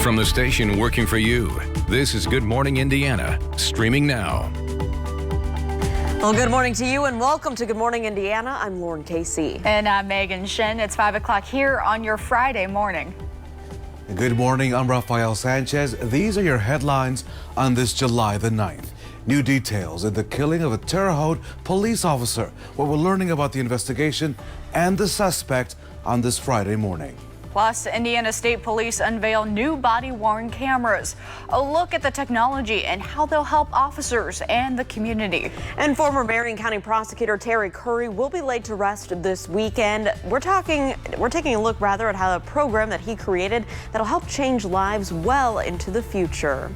from the station working for you. This is Good Morning Indiana, streaming now. Well, good morning to you and welcome to Good Morning Indiana. I'm Lauren Casey. And I'm Megan Shen. It's 5 o'clock here on your Friday morning. Good morning, I'm Rafael Sanchez. These are your headlines on this July the 9th. New details in the killing of a Terre Haute police officer. What we're learning about the investigation and the suspect on this Friday morning. Plus, Indiana State Police unveil new body-worn cameras. A look at the technology and how they'll help officers and the community. And former Marion County Prosecutor Terre will be laid to rest this weekend. We're taking a look at how a program that he created that'll help change lives well into the future.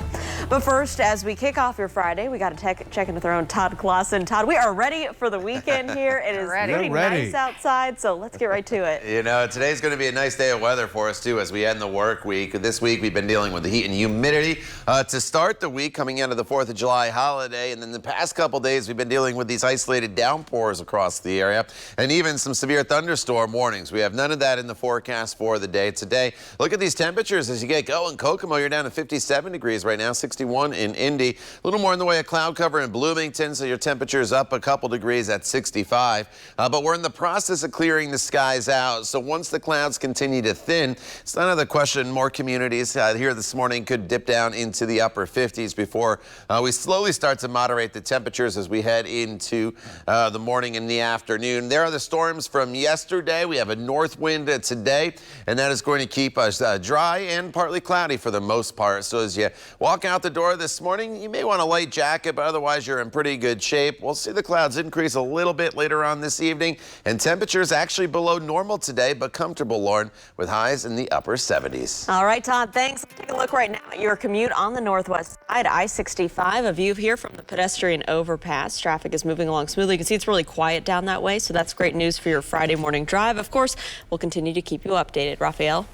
But first, as we kick off your Friday, we got to check in with our own Todd Clausen. Todd, we are ready for the weekend here. It is pretty nice outside, so let's get right to it. You know, today's going to be a nice day of weather for us too as we end the work week. This week we've been dealing with the heat and humidity to start the week coming out of the 4th of July holiday, and then the past couple days we've been dealing with these isolated downpours across the area and even some severe thunderstorm warnings. We have none of that in the forecast for the day today. Look at these temperatures as you get going. Kokomo, you're down to 57 degrees right now, 61 in Indy. A little more in the way of cloud cover in Bloomington, so your temperature's up a couple degrees at 65. But we're in the process of clearing the skies out, so once the clouds continue to thin, it's not another question. More communities here this morning could dip down into the upper 50s before we slowly start to moderate the temperatures as we head into the morning and the afternoon. There are the storms from yesterday. We have a north wind today, and that is going to keep us dry and partly cloudy for the most part. So as you walk out the door this morning, you may want a light jacket, but otherwise you're in pretty good shape. We'll see the clouds increase a little bit later on this evening, and temperatures actually below normal today, but comfortable, Lauren, with highs in the upper 70s. All right, Todd, thanks. Let's take a look right now at your commute on the northwest side, I-65. A view here from the pedestrian overpass. Traffic is moving along smoothly. You can see it's really quiet down that way, so that's great news for your Friday morning drive. Of course, we'll continue to keep you updated. Rafael?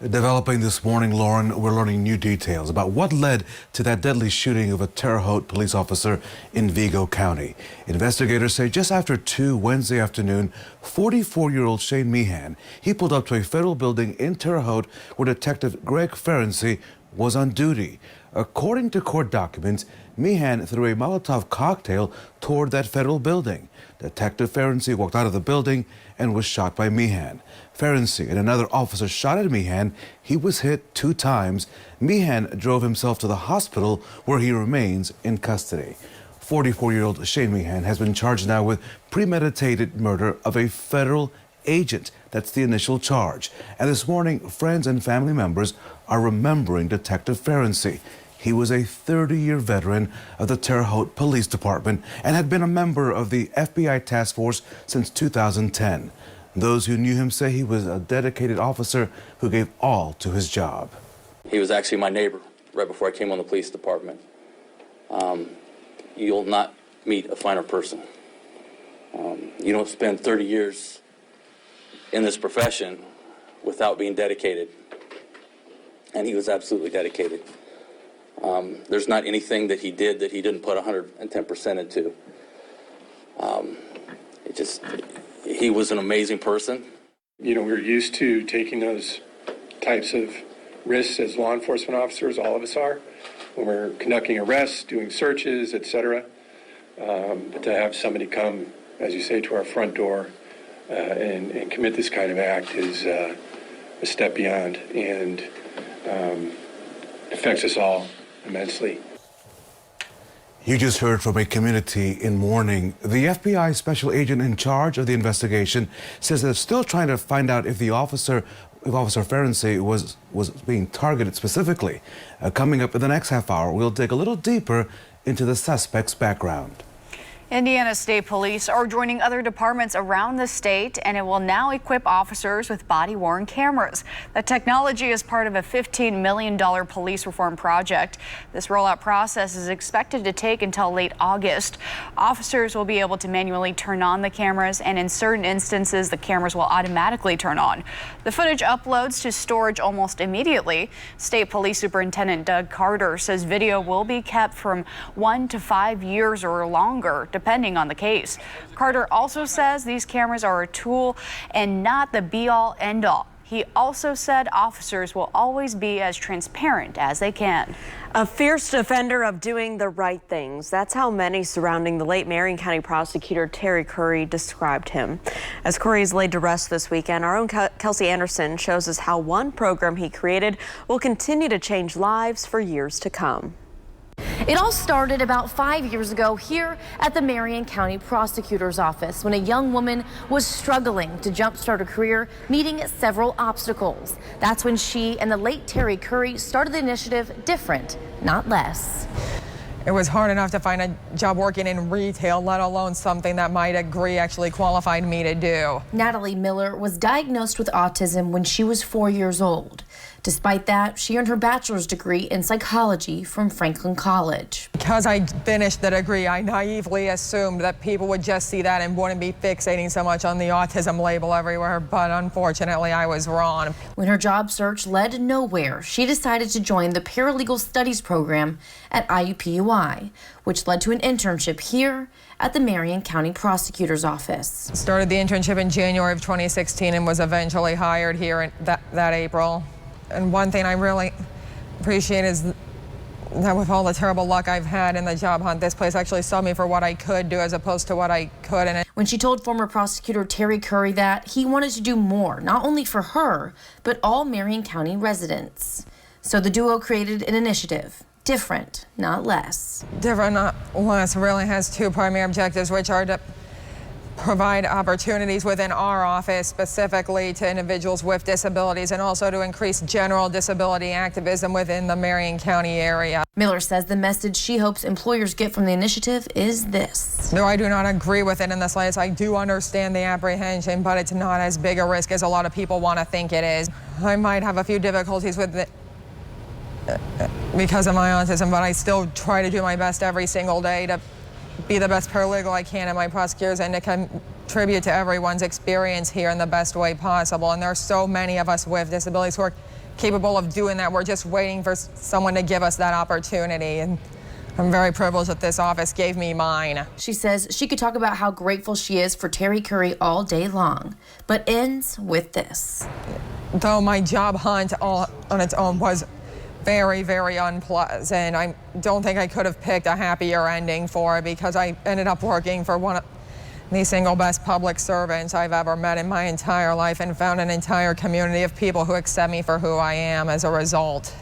Developing this morning, Lauren, we're learning new details about what led to that deadly shooting of a Terre Haute police officer in Vigo County. Investigators say just after 2 Wednesday afternoon, 44-year-old Shane Mahan, he pulled up to a federal building in Terre Haute where Detective Greg Ferenczi was on duty. According to court documents, Mahan threw a Molotov cocktail toward that federal building. Detective Ferenczi walked out of the building and was shot by Mahan. Ferenczi and another officer shot at Mahan. He was hit 2 times. Mahan drove himself to the hospital where he remains in custody. 44-year-old Shane Mahan has been charged now with premeditated murder of a federal agent. That's the initial charge. And this morning, friends and family members are remembering Detective Ferenczi. He was a 30-year veteran of the Terre Haute Police Department and had been a member of the FBI task force since 2010. Those who knew him say he was a dedicated officer who gave all to his job. He was actually my neighbor right before I came on the police department. You'll not meet a finer person. You don't spend 30 years in this profession without being dedicated. And he was absolutely dedicated. There's not anything that he did that he didn't put 110% into. He was an amazing person. You know, we're used to taking those types of risks as law enforcement officers, all of us are, when we're conducting arrests, doing searches, etc. But to have somebody come, as you say, to our front door and commit this kind of act is a step beyond and affects us all immensely. You just heard from a community in mourning. The FBI special agent in charge of the investigation says they're still trying to find out if Officer Ferenczi was being targeted specifically. Coming up in the next half hour, we'll dig a little deeper into the suspect's background. Indiana State Police are joining other departments around the state, and it will now equip officers with body-worn cameras. The technology is part of a $15 million police reform project. This rollout process is expected to take until late August. Officers will be able to manually turn on the cameras, and in certain instances, the cameras will automatically turn on. The footage uploads to storage almost immediately. State Police Superintendent Doug Carter says video will be kept from 1 to 5 years or longer, depending on the case. Carter also says these cameras are a tool and not the be-all, end-all. He also said officers will always be as transparent as they can. A fierce defender of doing the right things. That's how many surrounding the late Marion County prosecutor Terre Curry described him. As Curry is laid to rest this weekend, our own Kelsey Anderson shows us how one program he created will continue to change lives for years to come. It all started about 5 years ago here at the Marion County Prosecutor's Office when a young woman was struggling to jumpstart a career, meeting several obstacles. That's when she and the late Terre Curry started the initiative Different, Not Less. It was hard enough to find a job working in retail, let alone something that my degree actually qualified me to do. Natalie Miller was diagnosed with autism when she was 4 years old. Despite that, she earned her bachelor's degree in psychology from Franklin College. Because I finished the degree, I naively assumed that people would just see that and wouldn't be fixating so much on the autism label everywhere, but unfortunately I was wrong. When her job search led nowhere, she decided to join the Paralegal Studies program at IUPUI, which led to an internship here at the Marion County Prosecutor's Office. Started the internship in January of 2016 and was eventually hired here in that April. And one thing I really appreciate is that with all the terrible luck I've had in the job hunt, this place actually saw me for what I could do as opposed to what I couldn't. When she told former prosecutor Terre Curry that he wanted to do more, not only for her, but all Marion County residents. So the duo created an initiative, Different, Not Less. Different, Not Less really has two primary objectives, which are to provide opportunities within our office specifically to individuals with disabilities and also to increase general disability activism within the Marion County area. Miller says the message she hopes employers get from the initiative is this. Though I do not agree with it in the slightest, I do understand the apprehension, but it's not as big a risk as a lot of people want to think it is. I might have a few difficulties with it because of my autism, but I still try to do my best every single day to be the best paralegal I can in my prosecutors and to contribute to everyone's experience here in the best way possible. And there are so many of us with disabilities who are capable of doing that. We're just waiting for someone to give us that opportunity. And I'm very privileged that this office gave me mine. She says she could talk about how grateful she is for Terre Curry all day long, but ends with this. Though my job hunt all on its own was very, very unpleasant. I don't think I could have picked a happier ending for it because I ended up working for one of the single best public servants I've ever met in my entire life and found an entire community of people who accept me for who I am as a result.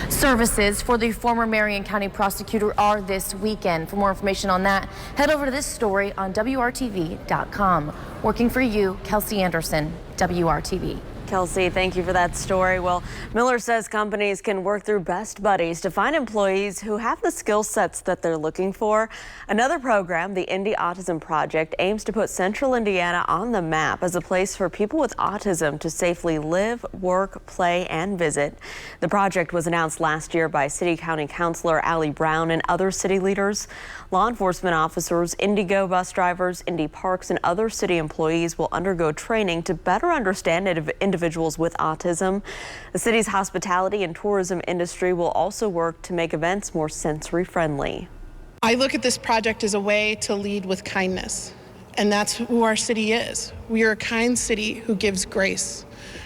Services for the former Marion County prosecutor are this weekend. For more information on that, head over to this story on WRTV.com. Working for you, Kelsey Anderson, WRTV. Kelsey, thank you for that story. Well, Miller says companies can work through Best Buddies to find employees who have the skill sets that they're looking for. Another program, the Indy Autism Project, aims to put Central Indiana on the map as a place for people with autism to safely live, work, play, and visit. The project was announced last year by City County Councilor Allie Brown and other city leaders. Law enforcement officers, Indigo bus drivers, Indy Parks, and other city employees will undergo training to better understand individuals with autism. The city's hospitality and tourism industry will also work to make events more sensory friendly. I look at this project as a way to lead with kindness, and that's who our city is. We are a kind city who gives grace,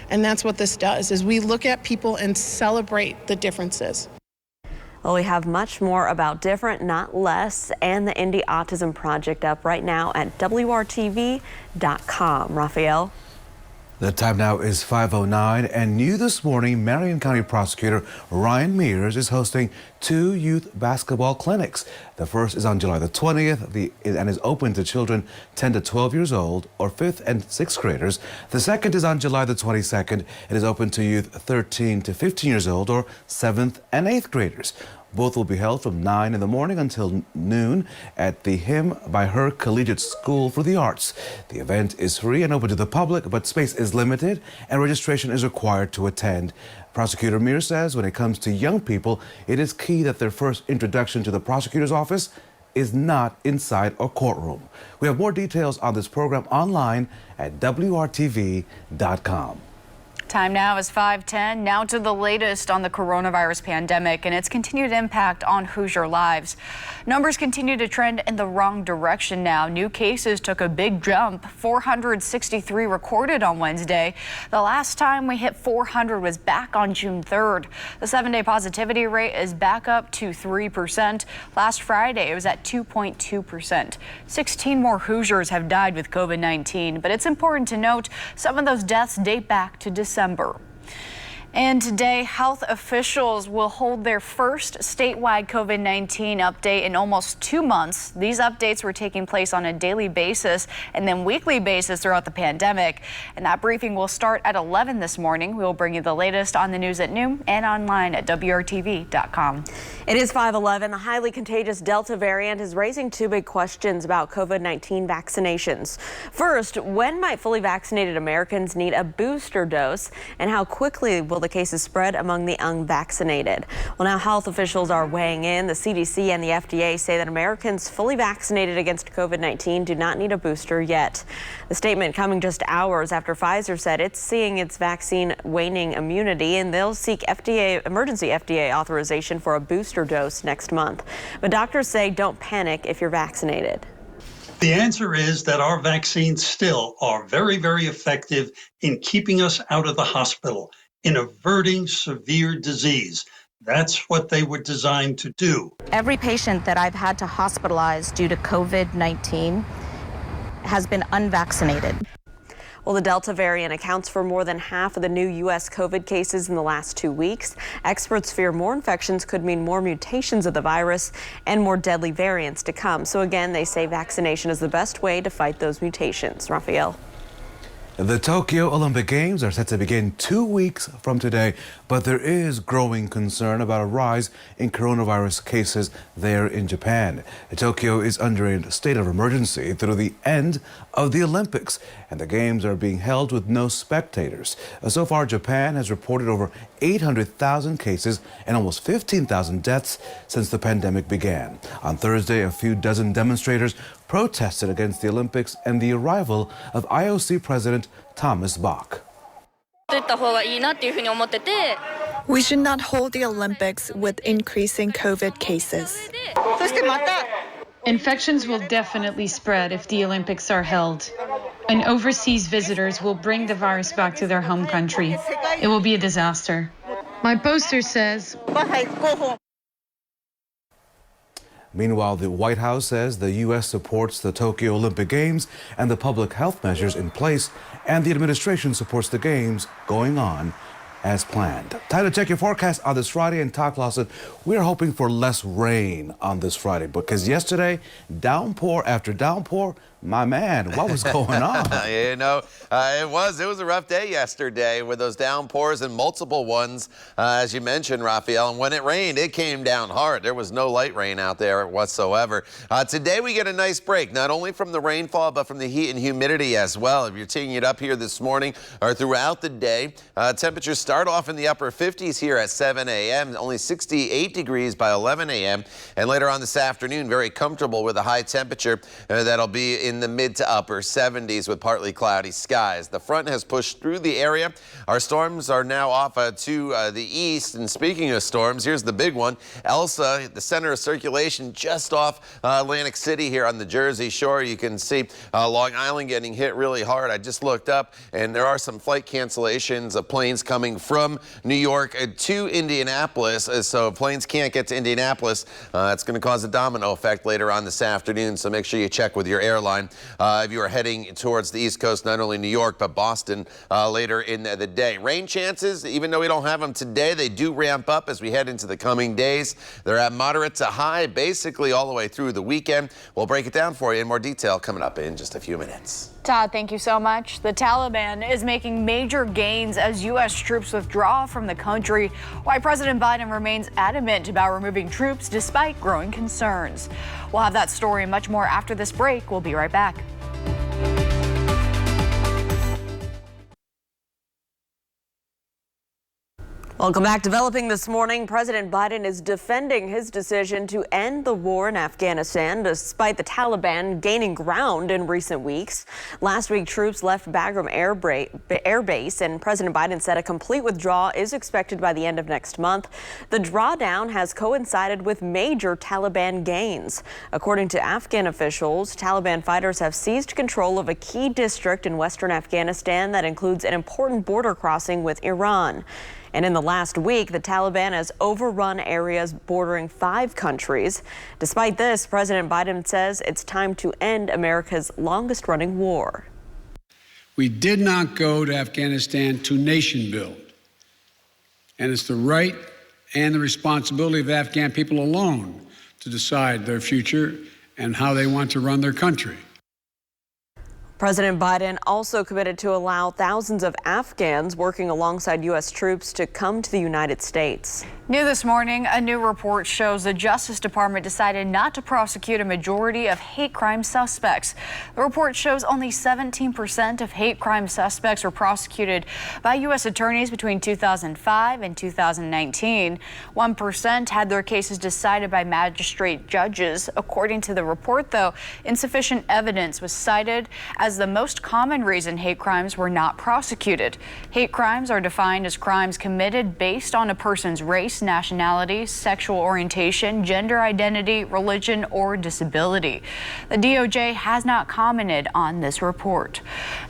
and that's what this does, is we look at people and celebrate the differences. Well, we have much more about Different, Not Less, and the Indy Autism Project up right now at WRTV.com. Raphael? The time now is 5:09, and new this morning, Marion County Prosecutor Ryan Mears is hosting 2 youth basketball clinics. The first is on July the 20th and is open to children 10 to 12 years old or 5th and 6th graders. The second is on July the 22nd. It is open to youth 13 to 15 years old or 7th and 8th graders. Both will be held from 9 in the morning until noon at the Him by Her Collegiate School for the Arts. The event is free and open to the public, but space is limited and registration is required to attend. Prosecutor Mears says when it comes to young people, it is key that their first introduction to the prosecutor's office is not inside a courtroom. We have more details on this program online at WRTV.com. Time now is 5:10. Now to the latest on the coronavirus pandemic and its continued impact on Hoosier lives. Numbers continue to trend in the wrong direction now. New cases took a big jump. 463 recorded on Wednesday. The last time we hit 400 was back on June 3rd. The 7-day positivity rate is back up to 3%. Last Friday, it was at 2.2%. 16 more Hoosiers have died with COVID-19, but it's important to note some of those deaths date back to December. And today, health officials will hold their first statewide COVID-19 update in almost 2 months. These updates were taking place on a daily basis and then weekly basis throughout the pandemic. And that briefing will start at 11 this morning. We will bring you the latest on the news at noon and online at WRTV.com. It is 5:11. The highly contagious Delta variant is raising two big questions about COVID-19 vaccinations. First, when might fully vaccinated Americans need a booster dose, and how quickly will the cases spread among the unvaccinated? Well, now health officials are weighing in. The CDC and the FDA say that Americans fully vaccinated against COVID-19 do not need a booster yet. The statement coming just hours after Pfizer said it's seeing its vaccine waning immunity, and they'll seek emergency FDA authorization for a booster dose next month. But doctors say don't panic if you're vaccinated. The answer is that our vaccines still are very, very effective in keeping us out of the hospital, in averting severe disease. That's what they were designed to do. Every patient that I've had to hospitalize due to COVID-19 has been unvaccinated. Well, the Delta variant accounts for more than half of the new U.S. COVID cases in the last 2 weeks. Experts fear more infections could mean more mutations of the virus and more deadly variants to come. So again, they say vaccination is the best way to fight those mutations. Raphael. The Tokyo Olympic Games are set to begin 2 weeks from today, but there is growing concern about a rise in coronavirus cases there in Japan. Tokyo is under a state of emergency through the end of the Olympics, and the Games are being held with no spectators. So far, Japan has reported over 800,000 cases and almost 15,000 deaths since the pandemic began. On Thursday, a few dozen demonstrators protested against the Olympics and the arrival of IOC President Thomas Bach. We should not hold the Olympics with increasing COVID cases. Infections will definitely spread if the Olympics are held, and overseas visitors will bring the virus back to their home country. It will be a disaster. My poster says, Meanwhile, the White House says the U.S. supports the Tokyo Olympic Games and the public health measures in place, and the administration supports the Games going on as planned. Time to check your forecast on this Friday. And Todd Clausen, we're hoping for less rain on this Friday because yesterday, downpour after downpour. My man, what was going on? You know, it was a rough day yesterday with those downpours and multiple ones, as you mentioned, Raphael. And when it rained, it came down hard. There was no light rain out there whatsoever. Today we get a nice break, not only from the rainfall, but from the heat and humidity as well. If you're taking it up here this morning or throughout the day, temperatures start off in the upper 50s here at 7 a.m., only 68 degrees by 11 a.m. And later on this afternoon, very comfortable with a high temperature that'll be in the mid to upper 70s with partly cloudy skies. The front has pushed through the area. Our storms are now off to the east. And speaking of storms, here's the big one. Elsa, the center of circulation just off Atlantic City here on the Jersey Shore. You can see Long Island getting hit really hard. I just looked up and there are some flight cancellations of planes coming from New York to Indianapolis. So if planes can't get to Indianapolis, it's going to cause a domino effect later on this afternoon. So make sure you check with your airline if you are heading towards the East Coast, not only New York, but Boston later in the day. Rain chances, even though we don't have them today, they do ramp up as we head into the coming days. They're at moderate to high, basically all the way through the weekend. We'll break it down for you in more detail coming up in just a few minutes. Todd, thank you so much. The Taliban is making major gains as U.S. troops withdraw from the country, while President Biden remains adamant about removing troops despite growing concerns. We'll have that story and much more after this break. We'll be right back. Welcome back. Developing this morning, President Biden is defending his decision to end the war in Afghanistan despite the Taliban gaining ground in recent weeks. Last week, troops left Bagram Air Base, and President Biden said a complete withdrawal is expected by the end of next month. The drawdown has coincided with major Taliban gains. According to Afghan officials, Taliban fighters have seized control of a key district in western Afghanistan that includes an important border crossing with Iran. And in the last week, the Taliban has overrun areas bordering 5 countries. Despite this, President Biden says it's time to end America's longest-running war. We did not go to Afghanistan to nation build. And it's the right and the responsibility of the Afghan people alone to decide their future and how they want to run their country. President Biden also committed to allow thousands of Afghans working alongside U.S. troops to come to the United States. New this morning, a new report shows the Justice Department decided not to prosecute a majority of hate crime suspects. The report shows only 17% of hate crime suspects were prosecuted by U.S. attorneys between 2005 and 2019. 1% had their cases decided by magistrate judges. According to the report, though, insufficient evidence was cited as the most common reason hate crimes were not prosecuted. Hate crimes are defined as crimes committed based on a person's race, nationality, sexual orientation, gender identity, religion, or disability. The DOJ has not commented on this report.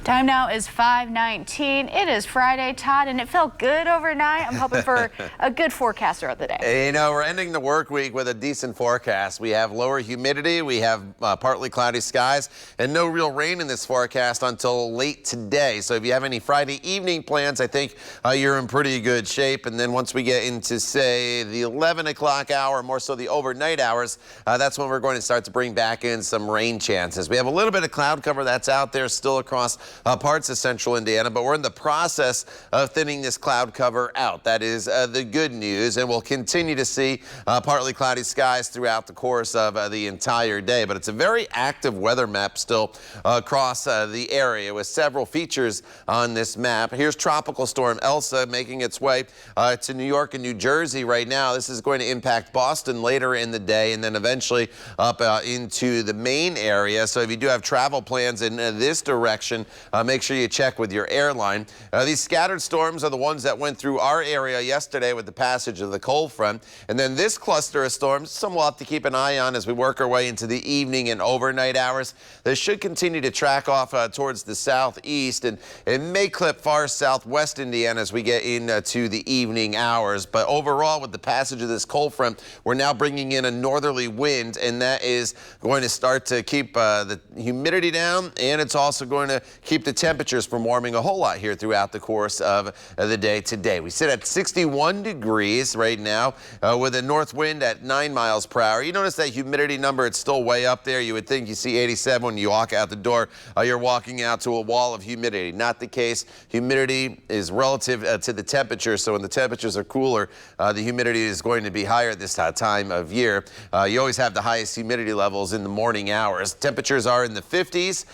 Time now is 5:19. It is Friday, Todd, and it felt good overnight. I'm hoping for a good forecast throughout the day. You know, we're ending the work week with a decent forecast. We have lower humidity, we have partly cloudy skies, and no real rain in this forecast until late today. So if you have any Friday evening plans, I think you're in pretty good shape. And then once we get into, say, the 11 o'clock hour, more so the overnight hours, that's when we're going to start to bring back in some rain chances. We have a little bit of cloud cover that's out there still across parts of central Indiana, but we're in the process of thinning this cloud cover out. That is the good news, and we'll continue to see partly cloudy skies throughout the course of the entire day. But it's a very active weather map still across the area with several features on this map. Here's Tropical Storm Elsa making its way to New York and New Jersey right now. This is going to impact Boston later in the day and then eventually up into the Maine area. So if you do have travel plans in this direction, make sure you check with your airline. These scattered storms are the ones that went through our area yesterday with the passage of the cold front. And then this cluster of storms, some we'll have to keep an eye on as we work our way into the evening and overnight hours. They should continue to track off towards the southeast, and it may clip far southwest Indiana as we get into the evening hours. But overall, with the passage of this cold front, we're now bringing in a northerly wind, and that is going to start to keep the humidity down, and it's also going to keep the temperatures from warming a whole lot here throughout the course of the day today. We sit at 61 degrees right now with a north wind at 9 miles per hour. You notice that humidity number, it's still way up there. You would think you see 87 when you walk out the door. You're walking out to a wall of humidity. Not the case. Humidity is relative to the temperature, so when the temperatures are cooler, the humidity is going to be higher at this time of year. You always have the highest humidity levels in the morning hours. Temperatures are in the 50s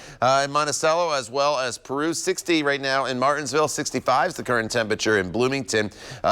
in Monticello as well as Peru. 60 right now in Martinsville. 65 is the current temperature in Bloomington.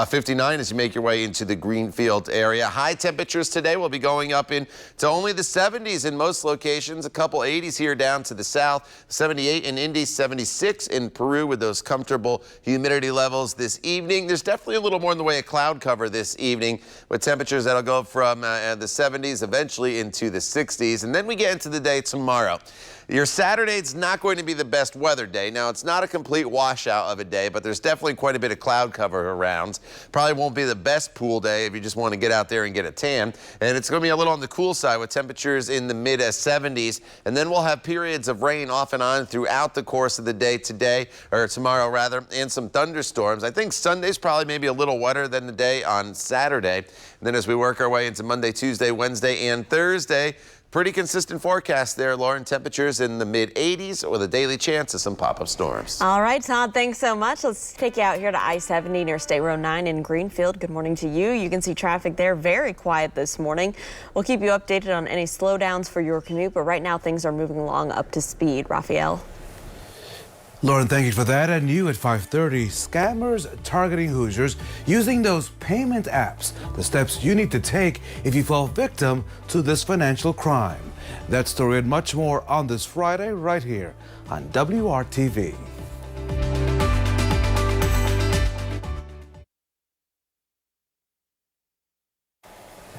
59 as you make your way into the Greenfield area. High temperatures today will be going up into only the 70s in most locations. A couple 80s here down to the south. 78 in Indy, 76 in Peru with those comfortable humidity levels this evening. There's definitely a little more in the way of cloud cover this evening with temperatures that'll go from the 70s eventually into the 60s. And then we get into the day tomorrow. Your Saturday's not going to be the best weather day. Now, it's not a complete washout of a day, but there's definitely quite a bit of cloud cover around. Probably won't be the best pool day if you just want to get out there and get a tan. And it's going to be a little on the cool side with temperatures in the mid 70s. And then we'll have periods of rain off and on throughout the course of the day today, or tomorrow rather, and some thunderstorms. I think Sunday's probably maybe a little wetter than the day on Saturday. And then as we work our way into Monday, Tuesday, Wednesday, and Thursday, pretty consistent forecast there, Lauren. Temperatures in the mid 80s with a daily chance of some pop-up storms. All right, Todd, thanks so much. Let's take you out here to I-70 near State Road 9 in Greenfield. Good morning to you. You can see traffic there very quiet this morning. We'll keep you updated on any slowdowns for your commute, but right now things are moving along up to speed. Raphael. Lauren, thank you for that. And you at 5:30, scammers targeting Hoosiers using those payment apps. The steps you need to take if you fall victim to this financial crime. That story and much more on this Friday right here on WRTV.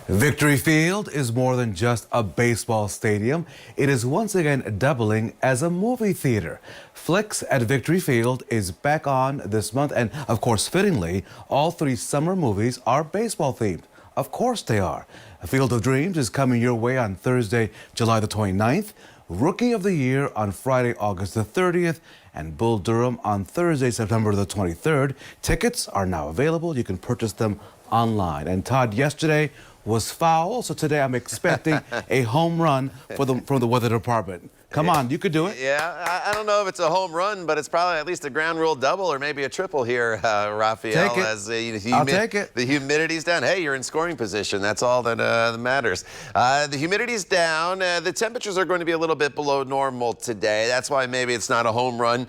Victory Field is more than just a baseball stadium. It is once again doubling as a movie theater. Flicks at Victory Field is back on this month, and of course, fittingly, all 3 summer movies are baseball themed. Of course they are. A Field of Dreams is coming your way on Thursday, July the 29th. Rookie of the Year on Friday, August the 30th, and Bull Durham on Thursday, September the 23rd. Tickets are now available. You can purchase them online. And Todd, yesterday was foul, so today I'm expecting a home run from the weather department. Come on, you could do it. Yeah, I don't know if it's a home run, but it's probably at least a ground rule double or maybe a triple here, Raphael. Take it. As I'll take it. The humidity's down. Hey, you're in scoring position. That's all that matters. The humidity's down. The temperatures are going to be a little bit below normal today. That's why maybe it's not a home run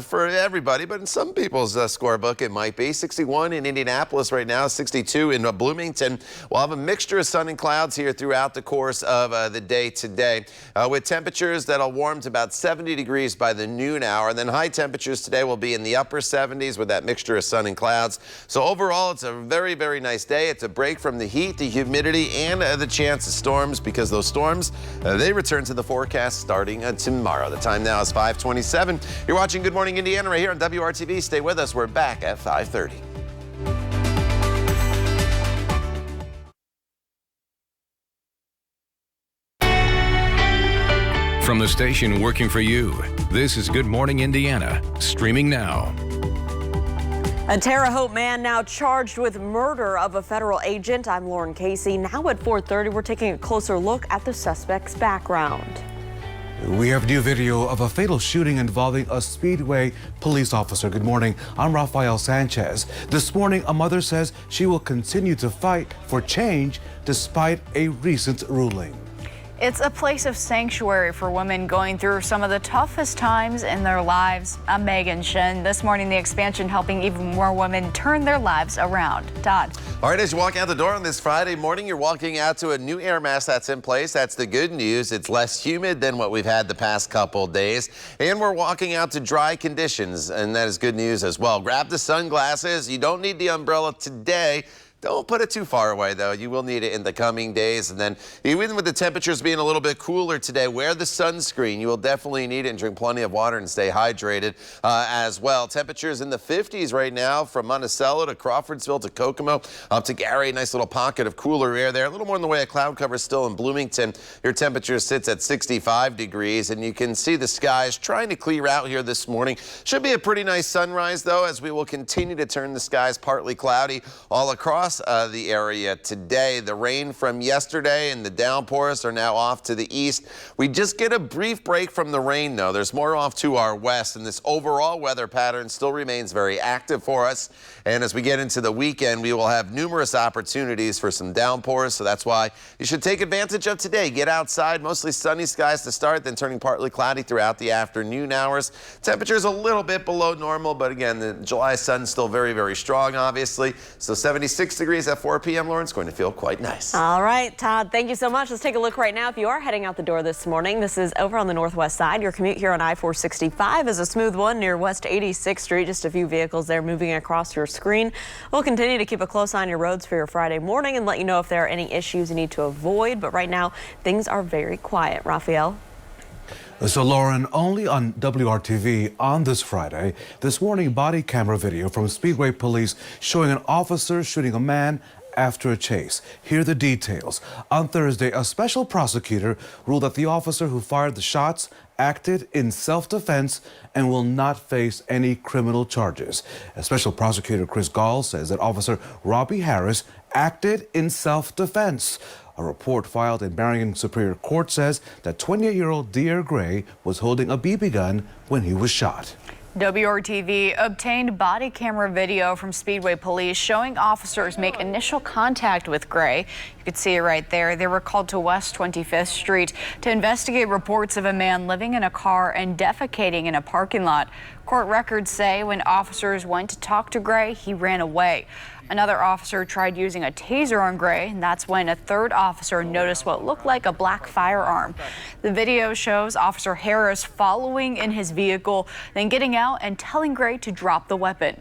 for everybody, but in some people's scorebook it might be. 61 in Indianapolis right now, 62 in Bloomington. We'll have a mixture of sun and clouds here throughout the course of the day today, with temperatures that'll warm to about 70 degrees by the noon hour. And then high temperatures today will be in the upper 70s with that mixture of sun and clouds. So overall, it's a very, very nice day. It's a break from the heat, the humidity, and the chance of storms, because those storms, they return to the forecast starting tomorrow. The time now is 5:27. You're watching Good Morning Indiana right here on WRTV. Stay with us. We're back at 5:30. From the station working for you, this is Good Morning Indiana, streaming now. A Terre Haute man now charged with murder of a federal agent. I'm Lauren Casey. Now at 4:30, we're taking a closer look at the suspect's background. We have new video of a fatal shooting involving a Speedway police officer. Good morning, I'm Rafael Sanchez. This morning, a mother says she will continue to fight for change despite a recent ruling. It's a place of sanctuary for women going through some of the toughest times in their lives. I'm Megan Shin. This morning, the expansion helping even more women turn their lives around. Todd. All right, as you walk out the door on this Friday morning, you're walking out to a new air mass that's in place. That's the good news. It's less humid than what we've had the past couple days. And we're walking out to dry conditions, and that is good news as well. Grab the sunglasses. You don't need the umbrella today. Don't put it too far away, though. You will need it in the coming days. And then even with the temperatures being a little bit cooler today, wear the sunscreen. You will definitely need it, and drink plenty of water and stay hydrated as well. Temperatures in the 50s right now from Monticello to Crawfordsville to Kokomo up to Gary. Nice little pocket of cooler air there. A little more in the way of cloud cover still in Bloomington. Your temperature sits at 65 degrees, and you can see the skies trying to clear out here this morning. Should be a pretty nice sunrise, though, as we will continue to turn the skies partly cloudy all across the area today. The rain from yesterday and the downpours are now off to the east. We just get a brief break from the rain, though. There's more off to our west, and this overall weather pattern still remains very active for us. And as we get into the weekend, we will have numerous opportunities for some downpours, so that's why you should take advantage of today. Get outside, mostly sunny skies to start, then turning partly cloudy throughout the afternoon hours. Temperatures a little bit below normal, but again, the July sun still very, very strong, obviously. So 76 degrees at 4 p.m. Lauren's going to feel quite nice. All right, Todd, thank you so much. Let's take a look right now. If you are heading out the door this morning, this is over on the northwest side. Your commute here on I-465 is a smooth one near West 86th Street. Just a few vehicles there moving across your screen. We'll continue to keep a close eye on your roads for your Friday morning and let you know if there are any issues you need to avoid. But right now, things are very quiet. Raphael. So, Lauren, only on WRTV on this Friday, this morning body camera video from Speedway Police showing an officer shooting a man after a chase. Here are the details. On Thursday, a special prosecutor ruled that the officer who fired the shots acted in self-defense and will not face any criminal charges. Special Prosecutor Chris Gall says that Officer Robbie Harris acted in self-defense. A report filed in Marion Superior Court says that 28-year-old Dear Gray was holding a BB gun when he was shot. WRTV obtained body camera video from Speedway Police showing officers make initial contact with Gray. You could see it right there. They were called to West 25th Street to investigate reports of a man living in a car and defecating in a parking lot. Court records say when officers went to talk to Gray, he ran away. Another officer tried using a taser on Gray, and that's when a third officer noticed what looked like a black firearm. The video shows Officer Harris following in his vehicle, then getting out and telling Gray to drop the weapon.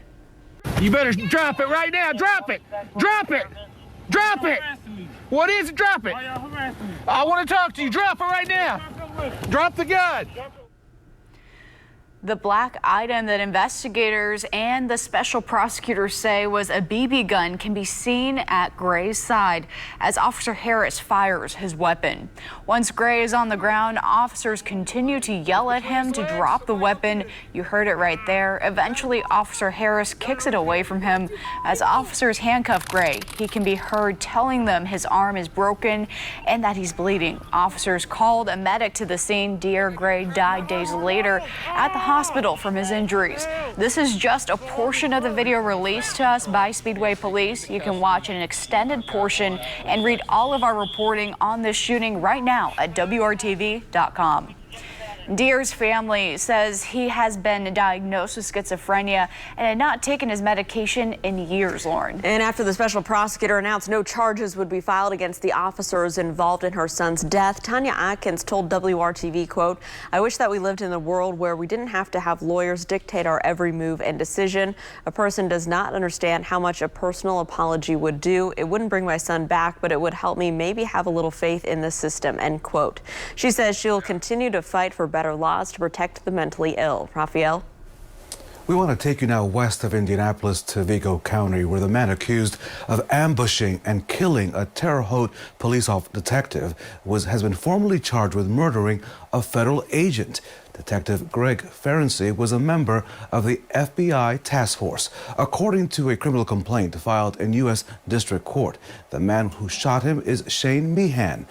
You better drop it right now. Drop it. Drop it. Drop it. What is it? Drop it. I want to talk to you. Drop it right now. Drop the gun. The black item that investigators and the special prosecutors say was a BB gun can be seen at Gray's side as Officer Harris fires his weapon. Once Gray is on the ground, officers continue to yell at him to drop the weapon. You heard it right there. Eventually, Officer Harris kicks it away from him. As officers handcuff Gray, he can be heard telling them his arm is broken and that he's bleeding. Officers called a medic to the scene. Dear Gray died days later at the hospital from his injuries. This is just a portion of the video released to us by Speedway Police. You can watch an extended portion and read all of our reporting on this shooting right now at WRTV.com. Deer's family says he has been diagnosed with schizophrenia and had not taken his medication in years, Lauren. And after the special prosecutor announced no charges would be filed against the officers involved in her son's death, Tanya Atkins told WRTV, quote, "I wish that we lived in a world where we didn't have to have lawyers dictate our every move and decision. A person does not understand how much a personal apology would do. It wouldn't bring my son back, but it would help me maybe have a little faith in the system," end quote. She says she'll continue to fight for better laws to protect the mentally ill. Raphael? We want to take you now west of Indianapolis to Vigo County, where the man accused of ambushing and killing a Terre Haute police detective has been formally charged with murdering a federal agent. Detective Greg Ferenczi was a member of the FBI task force. According to a criminal complaint filed in U.S. District Court, the man who shot him is Shane Mahan.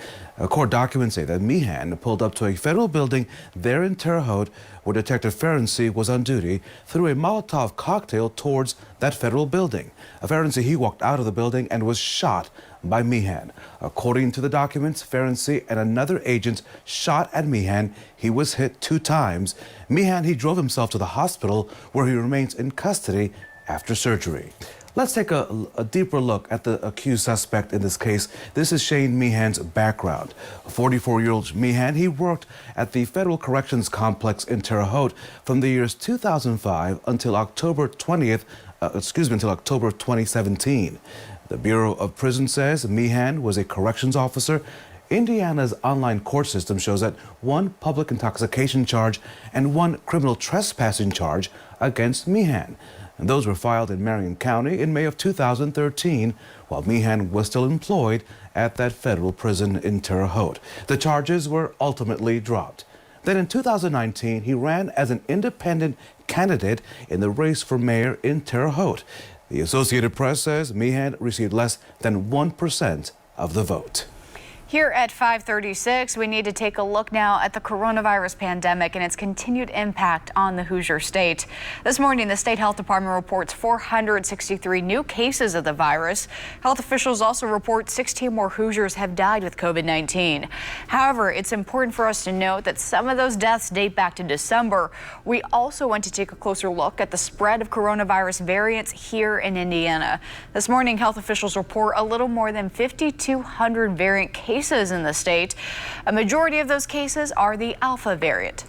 Court documents say that Mahan pulled up to a federal building there in Terre Haute, where Detective Ferenczi was on duty, threw a Molotov cocktail towards that federal building. Ferenczi, he walked out of the building and was shot by Mahan. According to the documents, Ferenczi and another agent shot at Mahan. He was hit 2 times. Mahan, he drove himself to the hospital, where he remains in custody after surgery. Let's take a deeper look at the accused suspect in this case. This is Shane Mahan's background. 44-year-old Mahan, he worked at the Federal Corrections Complex in Terre Haute from the years 2005 until October 2017. The Bureau of Prisons says Mahan was a corrections officer. Indiana's online court system shows that 1 public intoxication charge and 1 criminal trespassing charge against Mahan. And those were filed in Marion County in May of 2013, while Mahan was still employed at that federal prison in Terre Haute. The charges were ultimately dropped. Then in 2019, he ran as an independent candidate in the race for mayor in Terre Haute. The Associated Press says Mahan received less than 1% of the vote. Here at 5:36, we need to take a look now at the coronavirus pandemic and its continued impact on the Hoosier state. This morning, the state health department reports 463 new cases of the virus. Health officials also report 16 more Hoosiers have died with COVID-19. However, it's important for us to note that some of those deaths date back to December. We also want to take a closer look at the spread of coronavirus variants here in Indiana. This morning, health officials report a little more than 5,200 variant cases in the state. A majority of those cases are the Alpha variant.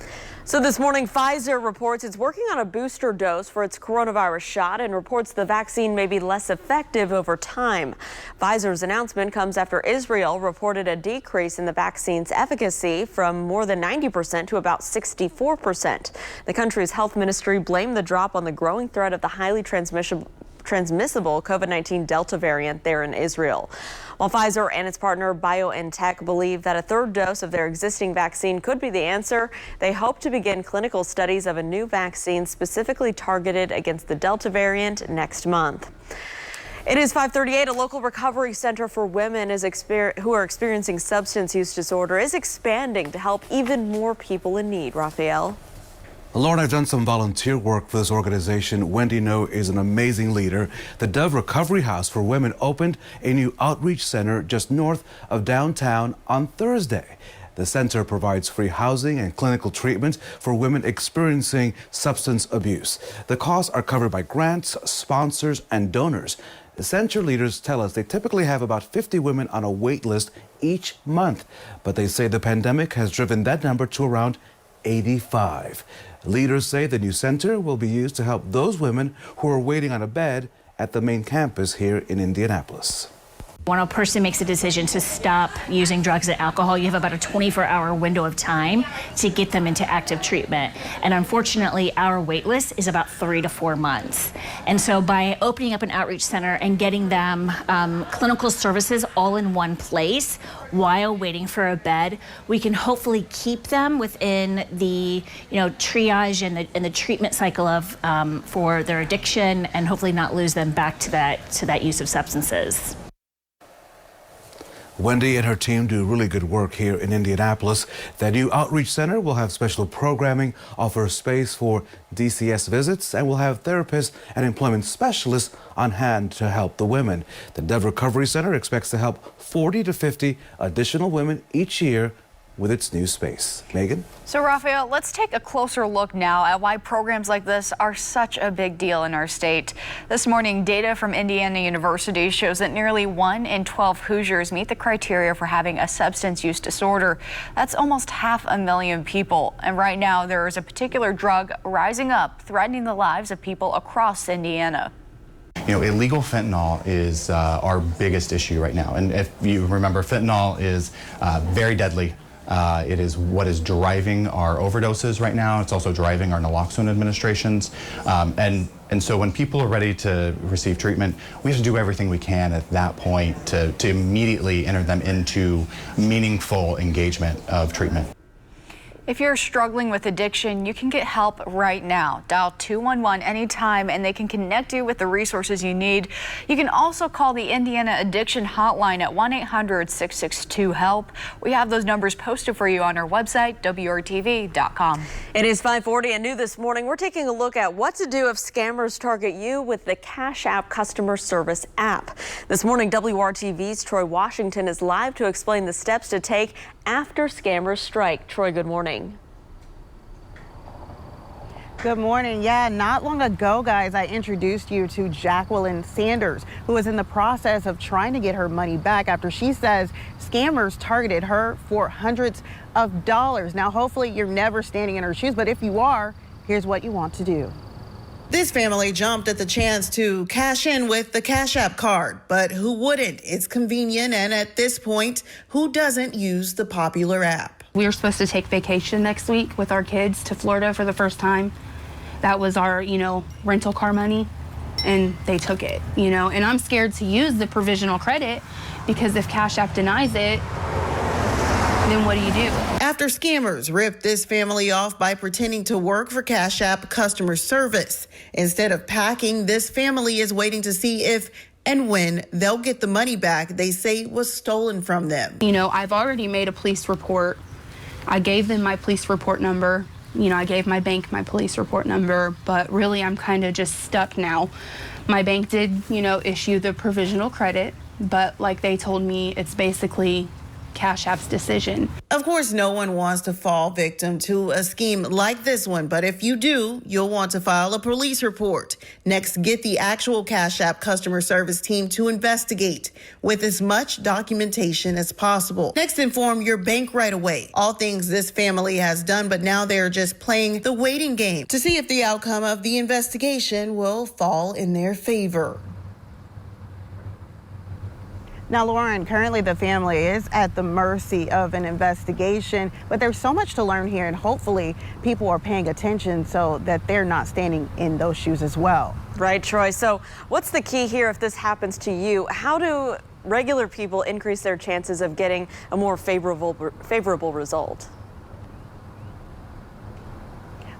So this morning, Pfizer reports it's working on a booster dose for its coronavirus shot and reports the vaccine may be less effective over time. Pfizer's announcement comes after Israel reported a decrease in the vaccine's efficacy from more than 90% to about 64%. The country's health ministry blamed the drop on the growing threat of the highly transmissible COVID-19 Delta variant there in Israel. While Pfizer and its partner BioNTech believe that a 3rd dose of their existing vaccine could be the answer, they hope to begin clinical studies of a new vaccine specifically targeted against the Delta variant next month. It is 5:38. A local recovery center for women who are experiencing substance use disorder is expanding to help even more people in need. Raphael? Lauren, I've done some volunteer work for this organization. Wendy No is an amazing leader. The Dove Recovery House for Women opened a new outreach center just north of downtown on Thursday. The center provides free housing and clinical treatment for women experiencing substance abuse. The costs are covered by grants, sponsors, and donors. The center leaders tell us they typically have about 50 women on a wait list each month, but they say the pandemic has driven that number to around 85. Leaders say the new center will be used to help those women who are waiting on a bed at the main campus here in Indianapolis. When a person makes a decision to stop using drugs and alcohol, you have about a 24-hour window of time to get them into active treatment. And unfortunately, our wait list is about 3 to 4 months. And so by opening up an outreach center and getting them clinical services all in one place while waiting for a bed, we can hopefully keep them within the triage and the treatment cycle of for their addiction, and hopefully not lose them back to that use of substances. Wendy and her team do really good work here in Indianapolis. The new outreach center will have special programming, offer space for DCS visits, and will have therapists and employment specialists on hand to help the women. The Dev Recovery Center expects to help 40 to 50 additional women each year with its new space. Megan? So, Raphael, let's take a closer look now at why programs like this are such a big deal in our state. This morning, data from Indiana University shows that nearly 1 in 12 Hoosiers meet the criteria for having a substance use disorder. That's almost 500,000 people. And right now, there is a particular drug rising up, threatening the lives of people across Indiana. Illegal fentanyl is our biggest issue right now. And if you remember, fentanyl is very deadly. It is what is driving our overdoses right now. It's also driving our naloxone administrations. And so when people are ready to receive treatment, we have to do everything we can at that point to immediately enter them into meaningful engagement of treatment. If you're struggling with addiction, you can get help right now. Dial 211 anytime and they can connect you with the resources you need. You can also call the Indiana Addiction Hotline at 1-800-662-HELP. We have those numbers posted for you on our website, WRTV.com. It is 5:40 and new this morning. We're taking a look at what to do if scammers target you with the Cash App customer service app. This morning, WRTV's Troy Washington is live to explain the steps to take after scammers strike. Troy, good morning. Good morning. Yeah, not long ago, guys, I introduced you to Jacqueline Sanders, who is in the process of trying to get her money back after she says scammers targeted her for hundreds of dollars. Now, hopefully you're never standing in her shoes, but if you are, here's what you want to do. This family jumped at the chance to cash in with the Cash App card, but who wouldn't? It's convenient, and at this point, who doesn't use the popular app? We were supposed to take vacation next week with our kids to Florida for the first time. That was our, rental car money, and they took it, and I'm scared to use the provisional credit because if Cash App denies it, then what do you do? After scammers ripped this family off by pretending to work for Cash App customer service. Instead of packing, this family is waiting to see if and when they'll get the money back they say was stolen from them. I've already made a police report. I gave them my police report number. I gave my bank my police report number, but really I'm kind of just stuck now. My bank did, issue the provisional credit, but like they told me, it's basically Cash App's decision. Of course, no one wants to fall victim to a scheme like this one, but if you do, you'll want to file a police report. Next, get the actual Cash App customer service team to investigate with as much documentation as possible. Next, inform your bank right away. All things this family has done, but now they're just playing the waiting game to see if the outcome of the investigation will fall in their favor. Now, Lauren, currently the family is at the mercy of an investigation, but there's so much to learn here, and hopefully people are paying attention so that they're not standing in those shoes as well. Right, Troy. So what's the key here if this happens to you? How do regular people increase their chances of getting a more favorable result?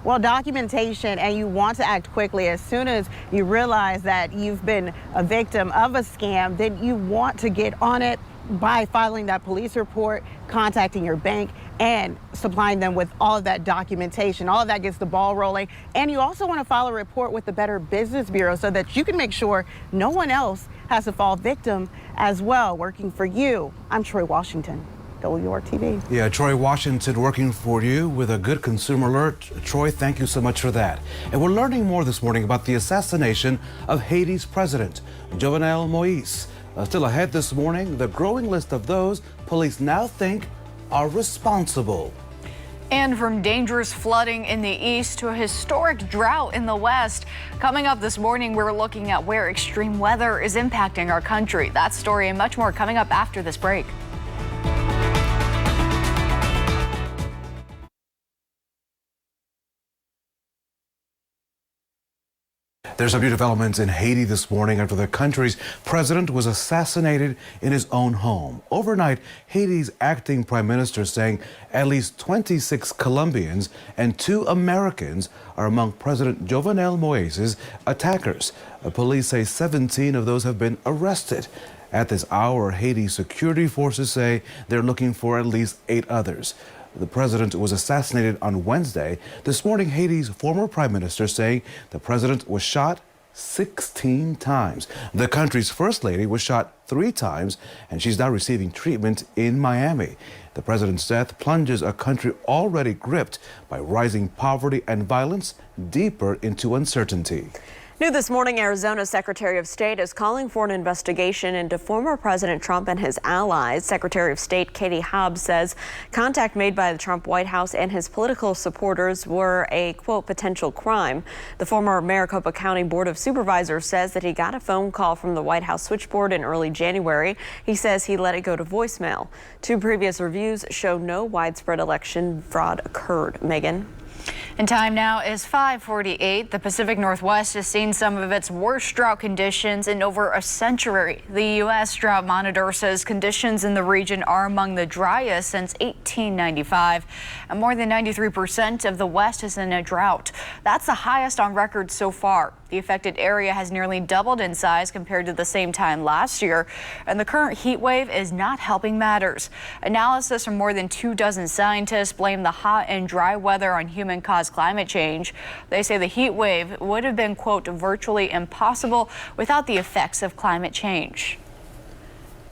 Well, documentation, and you want to act quickly. As soon as you realize that you've been a victim of a scam, then you want to get on it by filing that police report, contacting your bank, and supplying them with all of that documentation. All of that gets the ball rolling. And you also want to file a report with the Better Business Bureau so that you can make sure no one else has to fall victim as well. Working for you, I'm Troy Washington, WRTV. Yeah, Troy Washington working for you with a good consumer alert. Troy, thank you so much for that. And we're learning more this morning about the assassination of Haiti's president, Jovenel Moïse. Still ahead this morning, the growing list of those police now think are responsible. And from dangerous flooding in the east to a historic drought in the west. Coming up this morning, we're looking at where extreme weather is impacting our country. That story and much more coming up after this break. There's some new developments in Haiti this morning after the country's president was assassinated in his own home. Overnight, Haiti's acting prime minister saying at least 26 Colombians and 2 Americans are among President Jovenel Moïse's attackers. Police say 17 of those have been arrested. At this hour, Haiti's security forces say they're looking for at least 8 others. The president was assassinated on Wednesday. This morning, Haiti's former prime minister saying the president was shot 16 times. The country's first lady was shot 3 times, and she's now receiving treatment in Miami. The president's death plunges a country already gripped by rising poverty and violence deeper into uncertainty. New this morning, Arizona's Secretary of State is calling for an investigation into former President Trump and his allies. Secretary of State Katie Hobbs says contact made by the Trump White House and his political supporters were a, quote, potential crime. The former Maricopa County Board of Supervisors says that he got a phone call from the White House switchboard in early January. He says he let it go to voicemail. 2 previous reviews show no widespread election fraud occurred. Megan. And time now is 5:48. The Pacific Northwest has seen some of its worst drought conditions in over a century. The U.S. Drought Monitor says conditions in the region are among the driest since 1895. And more than 93% of the West is in a drought. That's the highest on record so far. The affected area has nearly doubled in size compared to the same time last year, and the current heat wave is not helping matters. Analysis from more than 24 scientists blame the hot and dry weather on human-caused climate change. They say the heat wave would have been, quote, virtually impossible without the effects of climate change.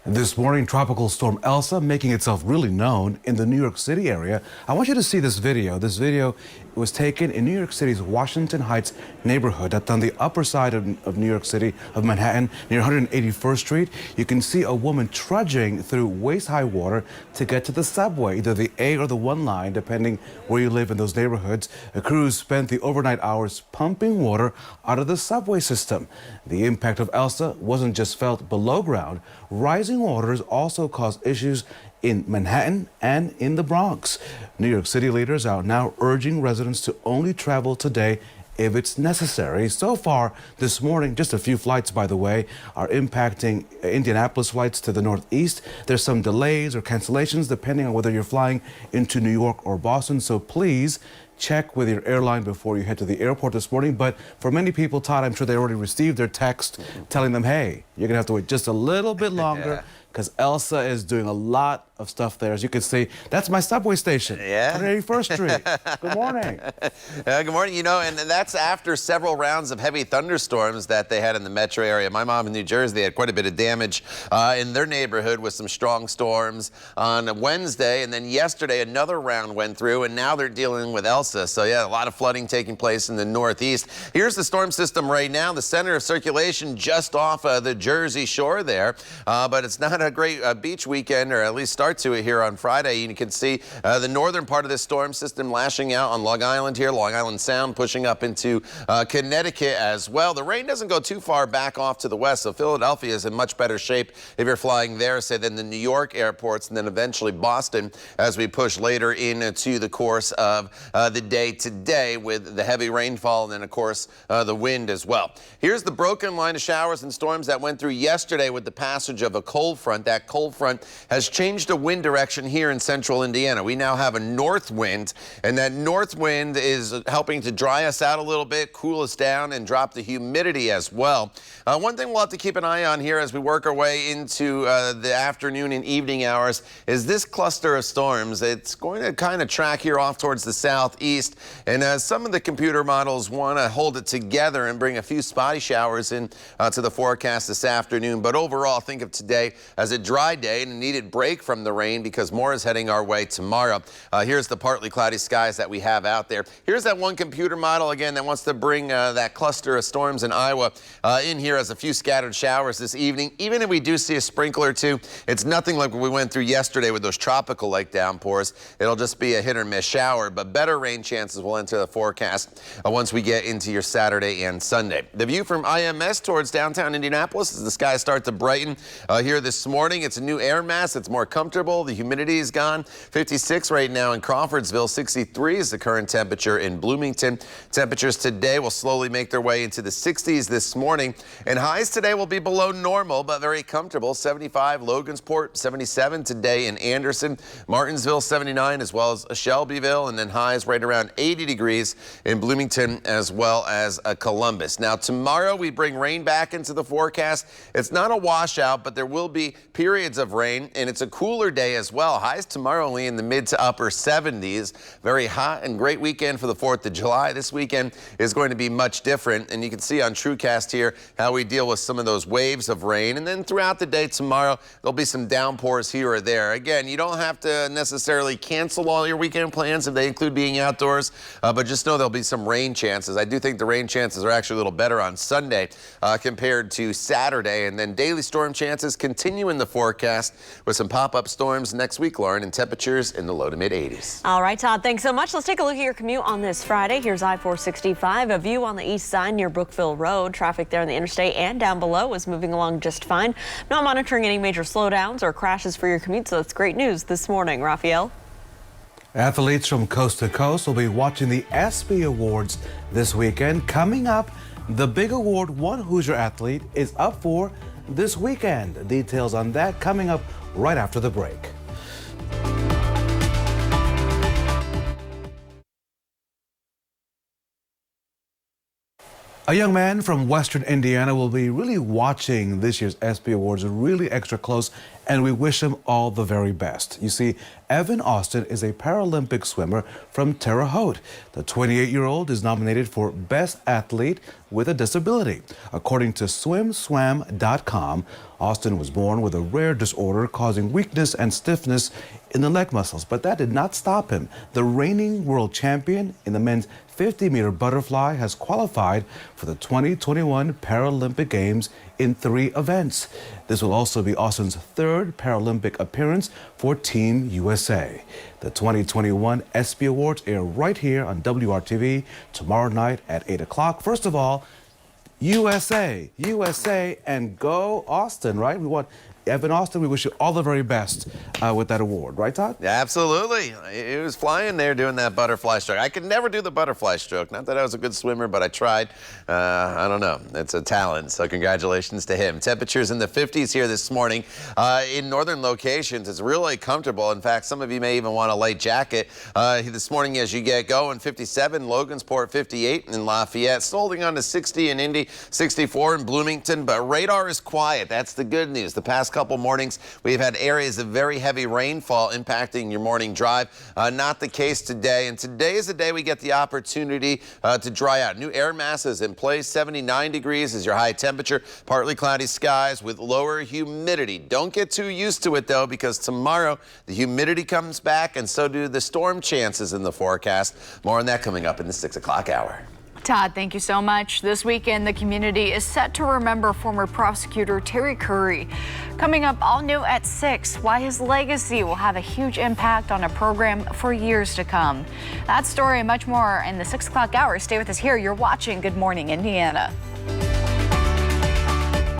This morning, Tropical Storm Elsa making itself really known in the New York City area. I want you to see this video. This video was taken in New York City's Washington Heights neighborhood. That's on the upper side of New York City, of Manhattan, near 181st Street. You can see a woman trudging through waist-high water to get to the subway, either the A or the 1 line, depending where you live in those neighborhoods. Crews spent the overnight hours pumping water out of the subway system. The impact of Elsa wasn't just felt below ground. Rising waters also caused issues in Manhattan and in the Bronx. New York City leaders are now urging residents to only travel today if it's necessary. So far this morning, just a few flights, by the way, are impacting Indianapolis flights to the northeast. There's some delays or cancellations depending on whether you're flying into New York or Boston. So please check with your airline before you head to the airport this morning. But for many people, Todd, I'm sure they already received their text telling them, hey, you're going to have to wait just a little bit longer because Elsa is doing a lot of stuff there. As you can see, that's my subway station. Yeah. 181st Street. Good morning. Good morning. You know, and that's after several rounds of heavy thunderstorms that they had in the metro area. My mom in New Jersey, they had quite a bit of damage in their neighborhood with some strong storms on Wednesday. And then yesterday, another round went through, and now they're dealing with Elsa. So, yeah, a lot of flooding taking place in the northeast. Here's the storm system right now. The center of circulation just off the Jersey shore there. But it's not a great beach weekend, or at least start to it here on Friday. You can see the northern part of this storm system lashing out on Long Island here, Long Island Sound, pushing up into Connecticut as well. The rain doesn't go too far back off to the west, so Philadelphia is in much better shape if you're flying there, say, than the New York airports, and then eventually Boston as we push later into the course of the day today with the heavy rainfall and then, of course, the wind as well. Here's the broken line of showers and storms that went through yesterday with the passage of a cold front. That cold front has changed the wind direction here in central Indiana. We now have a north wind, and that north wind is helping to dry us out a little bit, cool us down, and drop the humidity as well. One thing we'll have to keep an eye on here as we work our way into the afternoon and evening hours is this cluster of storms. It's going to kind of track here off towards the southeast. northeast. And some of the computer models want to hold it together and bring a few spotty showers in to the forecast this afternoon. But overall, think of today as a dry day and a needed break from the rain because more is heading our way tomorrow. Here's the partly cloudy skies that we have out there. Here's that one computer model again that wants to bring that cluster of storms in Iowa in here as a few scattered showers this evening. Even if we do see a sprinkle or two, it's nothing like what we went through yesterday with those tropical-like downpours. It'll just be a hit or miss shower, but better rain chances will enter the forecast once we get into your Saturday and Sunday. The view from IMS towards downtown Indianapolis as the skies start to brighten here this morning. It's a new air mass. It's more comfortable. The humidity is gone. 56 right now in Crawfordsville. 63 is the current temperature in Bloomington. Temperatures today will slowly make their way into the 60s this morning, and highs today will be below normal but very comfortable. 75 Logansport, 77 today in Anderson, Martinsville 79 as well as Shelbyville, and then highs right around 80 degrees in Bloomington as well as Columbus. Now tomorrow we bring rain back into the forecast. It's not a washout, but there will be periods of rain, and it's a cooler day as well. Highs tomorrow only in the mid to upper 70s. Very hot and great weekend for the 4th of July. This weekend is going to be much different, and you can see on TrueCast here how we deal with some of those waves of rain. And then throughout the day tomorrow, there'll be some downpours here or there. Again, you don't have to necessarily cancel all your weekend plans if they include being outdoors, but just know there'll be some rain chances. I do think the rain chances are actually a little better on Sunday compared to Saturday. And then daily storm chances continue in the forecast with some pop-up storms next week, Lauren, and temperatures in the low to mid 80s. All right, Todd, thanks so much. Let's take a look at your commute on this Friday. Here's I-465, a view on the east side near Brookville Road. Traffic there on the interstate and down below is moving along just fine. Not monitoring any major slowdowns or crashes for your commute, so that's great news this morning. Raphael? Athletes from coast to coast will be watching the ESPY Awards this weekend. Coming up, the big award one Hoosier athlete is up for this weekend. Details on that coming up right after the break. A young man from Western Indiana will be really watching this year's ESPY Awards really extra close, and we wish him all the very best. You see, Evan Austin is a Paralympic swimmer from Terre, Haute. The 28-year-old is nominated for Best Athlete with a Disability. According to swimswam.com, Austin was born with a rare disorder causing weakness and stiffness in the leg muscles, but that did not stop him. The reigning world champion in the men's 50-meter butterfly has qualified for the 2021 Paralympic Games in 3 events. This will also be Austin's 3rd Paralympic appearance for Team USA. The 2021 ESPY Awards air right here on WRTV tomorrow night at 8 o'clock. First of all, USA, and go Austin, right? We want Evan Austin, we wish you all the very best with that award. Right, Todd? Yeah, absolutely. He was flying there doing that butterfly stroke. I could never do the butterfly stroke. Not that I was a good swimmer, but I tried. I don't know. It's a talent, so congratulations to him. Temperatures in the 50s here this morning. In northern locations, it's really comfortable. In fact, some of you may even want a light jacket. This morning as you get going, 57, Logansport 58 in Lafayette. Still holding on to 60 in Indy, 64 in Bloomington, but radar is quiet. That's the good news. The past couple mornings, we've had areas of very heavy rainfall impacting your morning drive. Not the case today, and today is the day we get the opportunity to dry out. New air masses in place. 79 degrees is your high temperature. Partly cloudy skies with lower humidity. Don't get too used to it, though, because tomorrow the humidity comes back, and so do the storm chances in the forecast. More on that coming up in the 6 o'clock hour. Todd, thank you so much. This weekend, the community is set to remember former prosecutor Terre Curry. Coming up all new at 6, why his legacy will have a huge impact on a program for years to come. That story and much more in the 6 o'clock hour. Stay with us here. You're watching Good Morning Indiana.